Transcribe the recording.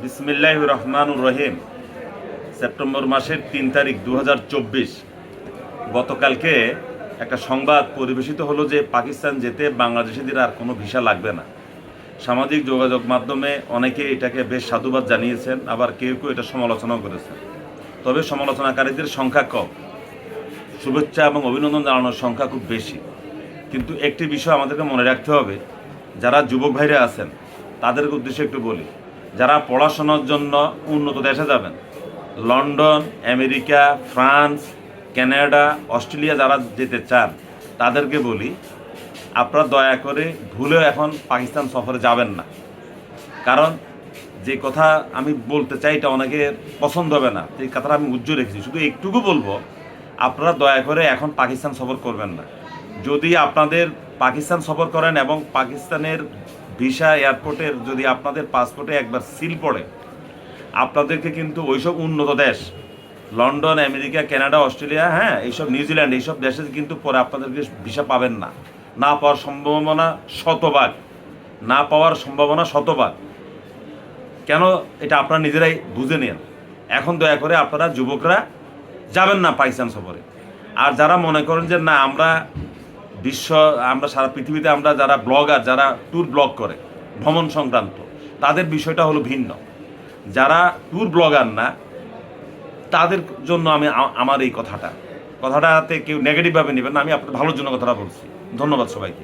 বিসমিল্লাহির রহমানুর রহিম। সেপ্টেম্বর মাসের ৩ তারিখ ২০২৪ গতকালকে একটা সংবাদ পরিবেশিত হলো যে পাকিস্তান যেতে বাংলাদেশিদের আর কোনো ভিসা লাগবে না। সামাজিক যোগাযোগ মাধ্যমে অনেকে এটাকে বেশ সাধুবাদ জানিয়েছেন, আবার কেউ কেউ এটা সমালোচনাও করেছেন। তবে সমালোচনাকারীদের সংখ্যা কম, শুভেচ্ছা এবং অভিনন্দন জানানোর সংখ্যা খুব বেশি। কিন্তু একটি বিষয় আমাদেরকে মনে রাখতে হবে, যারা যুবক ভাইরা আছেন তাদের উদ্দেশ্যে একটু বলি, যারা পড়াশোনার জন্য উন্নত দেশে যাবেন, London, America, France, Canada, Australia যারা যেতে চান, তাদেরকে বলি আপনারা দয়া করে ভুলেও এখন পাকিস্তান সফরে যাবেন না। কারণ যে কথা আমি বলতে চাই এটা অনেকের পছন্দ হবে না, এই কথাটা আমি উজ্জ্বল রেখেছি। শুধু একটুকু বলবো, আপনারা দয়া করে এখন পাকিস্তান সফর করবেন না। যদি আপনাদের পাকিস্তান সফর করেন এবং পাকিস্তানের ভিসা এয়ারপোর্টের যদি আপনাদের পাসপোর্টে একবার সিল পড়ে, আপনাদেরকে কিন্তু ওইসব উন্নত দেশ লন্ডন, আমেরিকা, কানাডা, অস্ট্রেলিয়া, এইসব নিউজিল্যান্ড, এইসব দেশে কিন্তু পরে আপনাদেরকে ভিসা পাবেন না। না পাওয়ার সম্ভাবনা শতভাগ, না পাওয়ার সম্ভাবনা শতভাগ। কেন এটা আপনারা নিজেরাই বুঝে নেন। এখন দয়া করে আপনারা যুবকরা যাবেন না পাকিস্তান সফরে। আর যারা মনে করেন যে না আমরা সারা পৃথিবীতে আমরা যারা ব্লগার, যারা ট্যুর ব্লগ করে ভ্রমণ সংক্রান্ত, তাদের বিষয়টা হলো ভিন্ন। যারা ট্যুর ব্লগার না, তাদের জন্য আমি আমার এই কথাটাতে কেউ নেগেটিভভাবে নেবেন না। আমি আপনার ভালোর জন্য কথাটা বলছি। ধন্যবাদ সবাইকে।